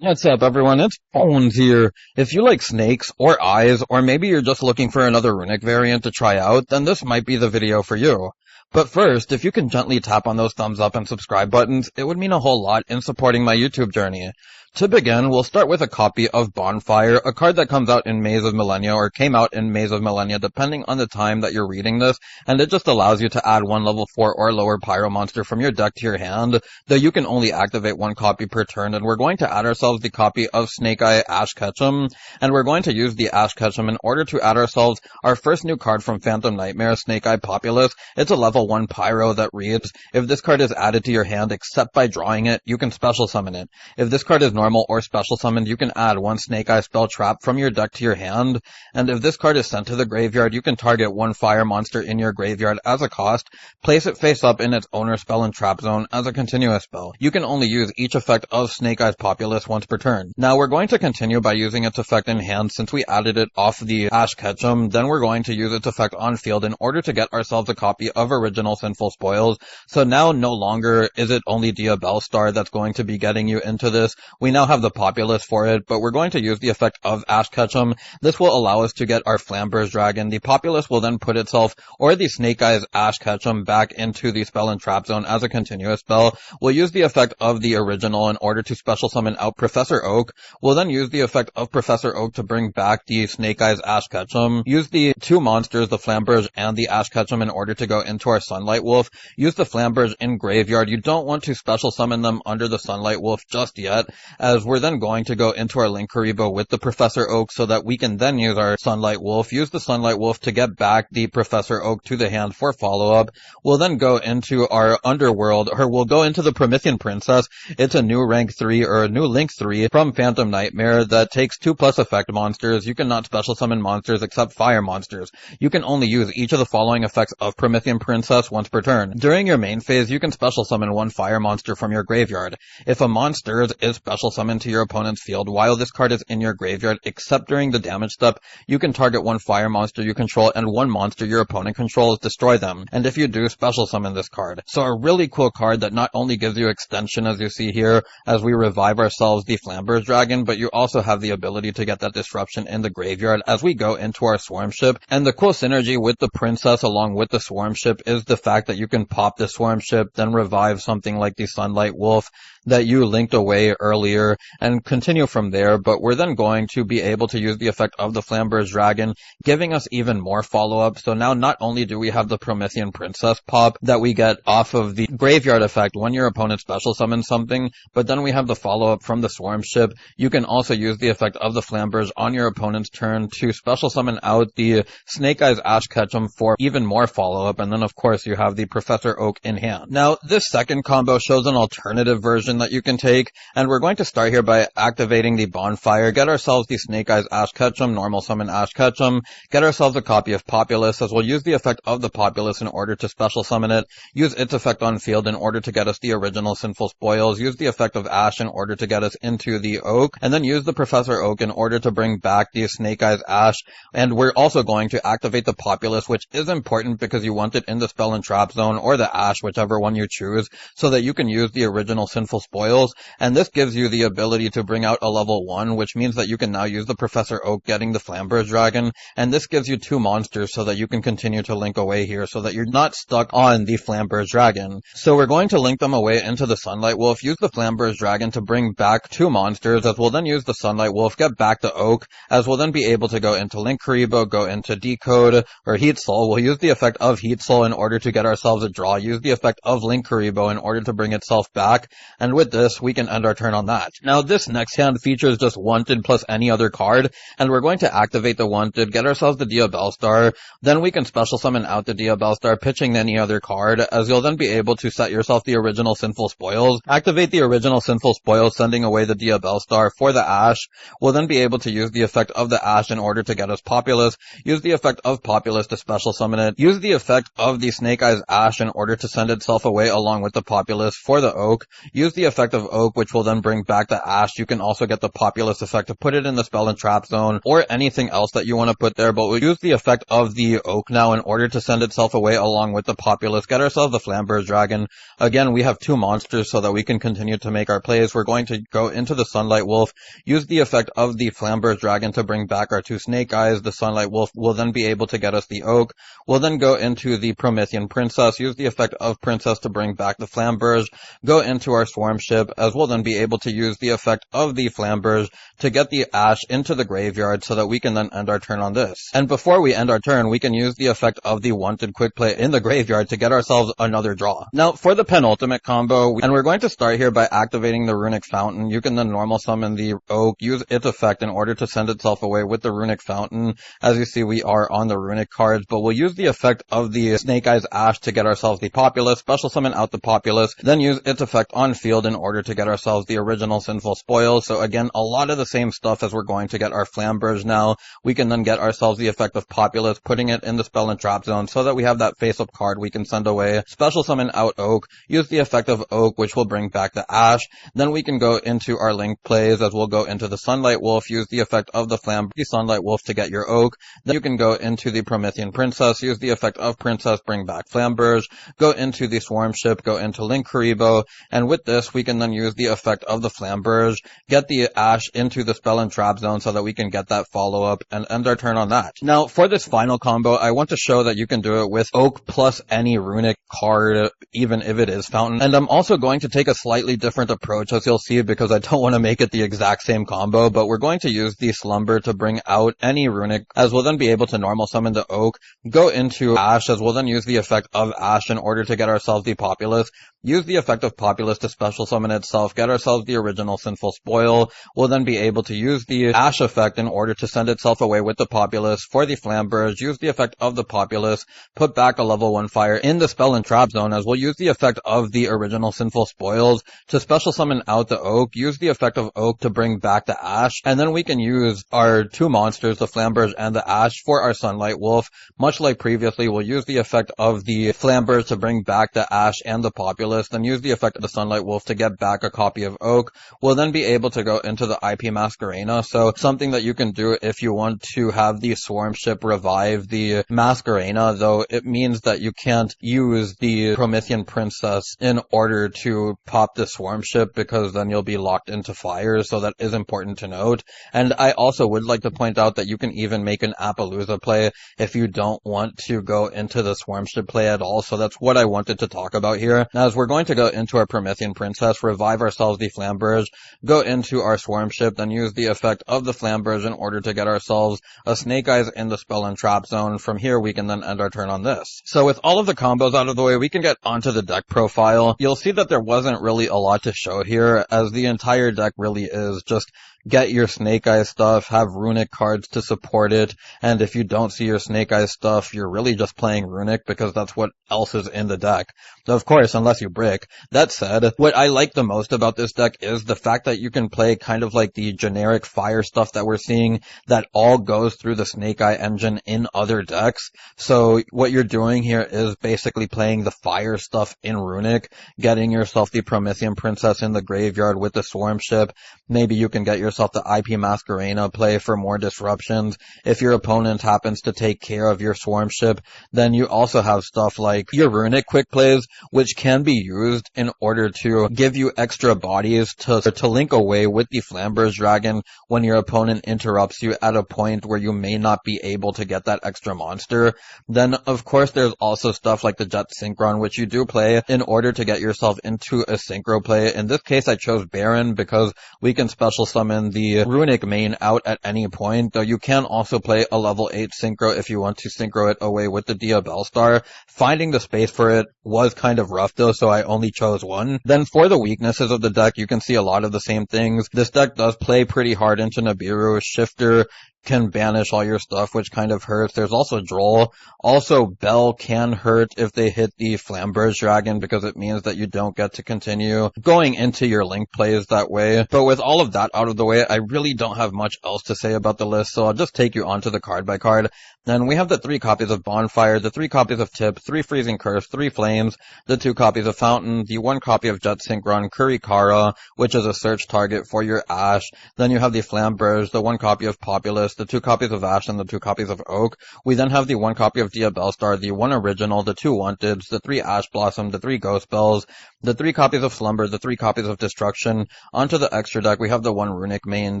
What's up, everyone? It's Bones here. If you like snakes or eyes, or maybe you're just looking for another Runick variant to try out, then this might be the video for you. But first, if you can gently tap on those thumbs up and subscribe buttons, it would mean a whole lot in supporting my YouTube journey. To begin, we'll start with a copy of Bonfire, a card that comes out in Maze of Millennia, or came out in Maze of Millennia, depending on the time that you're reading this, and it just allows you to add one level 4 or lower Pyro monster from your deck to your hand, though you can only activate one copy per turn, and we're going to add ourselves the copy of Snake Eye Ash Ketchum, and we're going to use the Ash Ketchum in order to add ourselves our first new card from Phantom Nightmare, Snake Eye Populous. It's a level 1 Pyro that reads, if this card is added to your hand except by drawing it, you can special summon it. If this card is normal or special summoned, you can add one Snake Eye spell trap from your deck to your hand, and if this card is sent to the graveyard, you can target one fire monster in your graveyard as a cost, place it face up in its owner spell and trap zone as a continuous spell. You can only use each effect of Snake Eye's Populous once per turn. Now we're going to continue by using its effect in hand since we added it off the Ash Ketchum, then we're going to use its effect on field in order to get ourselves a copy of Original Sinful Spoils. So now no longer is it only Diabellstar that's going to be getting you into this. We now have the Populous for it, but we're going to use the effect of Ash Ketchum. This will allow us to get our Flamber's Dragon. The Populous will then put itself, or the Snake Eye's Ash Ketchum, back into the spell and trap zone as a continuous spell. We'll use the effect of the original in order to special summon out Professor Oak. We'll then use the effect of Professor Oak to bring back the Snake Eye's Ash Ketchum. Use the two monsters, the Flamberge and the Ash Ketchum, in order to go into our Sunlight Wolf. Use the Flamberge in graveyard. You don't want to special summon them under the Sunlight Wolf just yet, as we're then going to go into our Linkuriboh with the Professor Oak so that we can then use our Sunlight Wolf. Use the Sunlight Wolf to get back the Professor Oak to the hand for follow-up. We'll then go into our Underworld, or we'll go into the Promethean Princess. It's a new rank 3, or a new Link 3 from Phantom Nightmare that takes 2+ effect monsters. You cannot special summon monsters except fire monsters. You can only use each of the following effects of Promethean Princess once per turn. During your main phase, you can special summon one fire monster from your graveyard. If a monster is special summoned to your opponent's field while this card is in your graveyard, except during the damage step, you can target one fire monster you control and one monster your opponent controls, destroy them. And if you do, special summon this card. So a really cool card that not only gives you extension, as you see here, as we revive ourselves the Flamber's Dragon, but you also have the ability to get that disruption in the graveyard as we go into our Swarm Ship. And the cool synergy with the Princess along with the Swarm Ship is the fact that you can pop the Swarm Ship, then revive something like the Sunlight Wolf that you linked away earlier, and continue from there. But we're then going to be able to use the effect of the Flamber's Dragon, giving us even more follow-up. So now not only do we have the Promethean Princess pop that we get off of the graveyard effect when your opponent special summons something, but then we have the follow-up from the Swarm Ship. You can also use the effect of the Flamberge on your opponent's turn to special summon out the Snake Eye's Ash Ketchum for even more follow-up, and then of course you have the Professor Oak in hand. Now this second combo shows an alternative version that you can take, and we're going to start here by activating the Bonfire, get ourselves the Snake Eye's Ash Ketchum, normal summon Ash Ketchum, get ourselves a copy of Populous, as we'll use the effect of the Populous in order to special summon it, use its effect on field in order to get us the Original Sinful Spoils, use the effect of Ash in order to get us into the Oak, and then use the Professor Oak in order to bring back the Snake Eye's Ash. And we're also going to activate the Populous, which is important because you want it in the spell and trap zone, or the Ash, whichever one you choose, so that you can use the Original Sinful Spoils. And this gives you the ability to bring out a level 1, which means that you can now use the Professor Oak getting the Flamber's Dragon, and this gives you 2 monsters so that you can continue to link away here so that you're not stuck on the Flamber's Dragon. So we're going to link them away into the Sunlight Wolf, use the Flamber's Dragon to bring back 2 monsters, as we'll then use the Sunlight Wolf, get back the Oak, as we'll then be able to go into Linkuriboh, go into Decode, or Heat Soul. We'll use the effect of Heat Soul in order to get ourselves a draw, use the effect of Linkuriboh in order to bring itself back, and with this, we can end our turn on that. Now this next hand features just Wanted plus any other card, and we're going to activate the Wanted, get ourselves the Diabellstar, then we can special summon out the Diabellstar, pitching any other card, as you'll then be able to set yourself the Original Sinful Spoils, activate the Original Sinful Spoils, sending away the Diabellstar for the Ash. We'll then be able to use the effect of the Ash in order to get us Populous, use the effect of Populous to special summon it, use the effect of the Snake Eye's Ash in order to send itself away along with the Populous for the Oak, use the the effect of Oak, which will then bring back the Ash. You can also get the Populous effect to put it in the spell and trap zone, or anything else that you want to put there, but we'll use the effect of the Oak now in order to send itself away along with the Populous. Get ourselves the Flamberge Dragon. Again, we have 2 monsters so that we can continue to make our plays. We're going to go into the Sunlight Wolf, use the effect of the Flamberge Dragon to bring back our 2 Snake Eyes. The Sunlight Wolf will then be able to get us the Oak. We'll then go into the Promethean Princess, use the effect of Princess to bring back the Flamberge, go into our Swarm Ship, as we'll then be able to use the effect of the Flamberge to get the Ash into the graveyard so that we can then end our turn on this. And before we end our turn, we can use the effect of the Wanted Quick Play in the graveyard to get ourselves another draw. Now, for the penultimate combo, and we're going to start here by activating the Runick Fountain. You can then normal summon the Oak, use its effect in order to send itself away with the Runick Fountain. As you see, we are on the Runick cards, but we'll use the effect of the Snake Eyes Ash to get ourselves the Populous, special summon out the Populous, then use its effect on field in order to get ourselves the original Sinful Spoils. So again, a lot of the same stuff as we're going to get our Flamberge now. We can then get ourselves the effect of Populous, putting it in the spell and trap zone so that we have that face-up card we can send away. Special summon out Oak, use the effect of Oak, which will bring back the Ash. Then we can go into our Link plays, as we'll go into the Sunlight Wolf, use the effect of the Sunlight Wolf to get your Oak. Then you can go into the Promethean Princess, use the effect of Princess, bring back Flamberge, go into the Swarm Ship, go into Link Karibo, and with this we can then use the effect of the Flamberge, get the Ash into the spell and trap zone so that we can get that follow-up and end our turn on that. Now, for this final combo, I want to show that you can do it with Oak plus any Runick card, even if it is Fountain. And I'm also going to take a slightly different approach, as you'll see, because I don't want to make it the exact same combo, but we're going to use the Slumber to bring out any Runick, as we'll then be able to normal summon the Oak, go into Ash, as we'll then use the effect of Ash in order to get ourselves the Populous, use the effect of Populous to special summon itself, get ourselves the original Sinful Spoil. We'll then be able to use the Ash effect in order to send itself away with the Populous. For the Flamberge, use the effect of the Populous, put back a level 1 fire in the spell and trap zone, as we'll use the effect of the original Sinful Spoils to special summon out the Oak, use the effect of Oak to bring back the Ash, and then we can use our 2 monsters, the Flamberge and the Ash, for our Sunlight Wolf. Much like previously, we'll use the effect of the Flamberge to bring back the Ash and the Populous, then use the effect of the Sunlight Wolf to get back a copy of Oak. We'll then be able to go into the IP Masquerena, so something that you can do if you want to have the Swarm Ship revive the Masquerena, though it means that you can't use the Promethean Princess in order to pop the Swarm Ship, because then you'll be locked into fire, so that is important to note. And I also would like to point out that you can even make an Appaloosa play if you don't want to go into the Swarm Ship play at all, so that's what I wanted to talk about here. Now, as we're going to go into our Promethean Princess, revive ourselves the Flamberge, go into our Swarm Ship, then use the effect of the Flamberge in order to get ourselves a Snake Eyes in the spell and trap zone. From here, we can then end our turn on this. So with all of the combos out of the way, we can get onto the deck profile. You'll see that there wasn't really a lot to show here, as the entire deck really is just get your Snake Eyes stuff, have Runick cards to support it, and if you don't see your Snake Eyes stuff, you're really just playing Runick, because that's what else is in the deck. Of course, unless you brick. That said, what I like the most about this deck is the fact that you can play kind of like the generic fire stuff that we're seeing that all goes through the Snake Eye engine in other decks. So what you're doing here is basically playing the fire stuff in Runick, getting yourself the Promethean Princess in the graveyard with the Swarm Ship. Maybe you can get yourself the IP Masquerena play for more disruptions. If your opponent happens to take care of your Swarm Ship, then you also have stuff like your Runick quick plays, which can be used in order to give you extra bodies to link away with the Flamberge Dragon when your opponent interrupts you at a point where you may not be able to get that extra monster. Then, of course, there's also stuff like the Jet Synchron, which you do play in order to get yourself into a synchro play. In this case, I chose Baron because we can special summon the Runick main out at any point, though you can also play a level 8 synchro if you want to synchro it away with the Diabell Star. Finding the space for it was kind of rough though, so I only chose one. Then for the weaknesses of the deck, you can see a lot of the same things. This deck does play pretty hard into Nibiru, Shifter, can banish all your stuff, which kind of hurts. There's also Droll. Also, Bell can hurt if they hit the Flamberge Dragon, because it means that you don't get to continue going into your Link plays that way. But with all of that out of the way, I really don't have much else to say about the list, so I'll just take you onto the card by card. Then we have the 3 copies of Bonfire, the 3 copies of Tip, 3 Freezing Curse, 3 Flames, the 2 copies of Fountain, the 1 copy of Jet Synchron, Kurikara, which is a search target for your Ash. Then you have the Flamberge, the 1 copy of Populous, the 2 copies of Ash, and the 2 copies of Oak. We then have the 1 copy of Diabellstar, the 1 Original, the 2 Wanteds, the 3 Ash Blossom, the 3 Ghost Bells, the 3 copies of Slumber, the 3 copies of Destruction. Onto the extra deck, we have the 1 Runick main,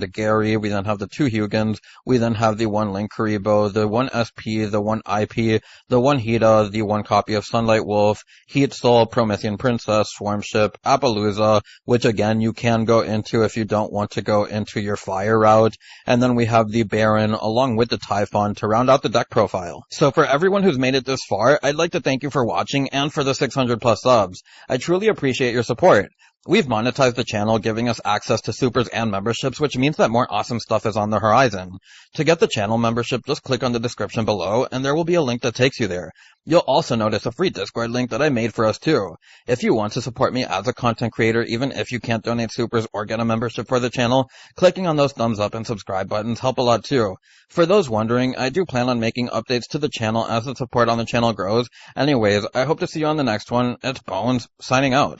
the Gary, we then have the 2 Hugins, we then have the 1 Link Kuriboh, the 1 SP, the 1 IP, the 1 Hida, the 1 copy of Sunlight Wolf, Heat Soul, Promethean Princess, Swarmship, Appaloosa, which again you can go into if you don't want to go into your fire route, and then we have the Baron along with the Typhon to round out the deck profile. So for everyone who's made it this far, I'd like to thank you for watching and for the 600 plus subs. I truly appreciate your support. We've monetized the channel, giving us access to supers and memberships, which means that more awesome stuff is on the horizon. To get the channel membership, just click on the description below, and there will be a link that takes you there. You'll also notice a free Discord link that I made for us too. If you want to support me as a content creator, even if you can't donate supers or get a membership for the channel, clicking on those thumbs up and subscribe buttons help a lot too. For those wondering, I do plan on making updates to the channel as the support on the channel grows. Anyways, I hope to see you on the next one. It's Bones, signing out.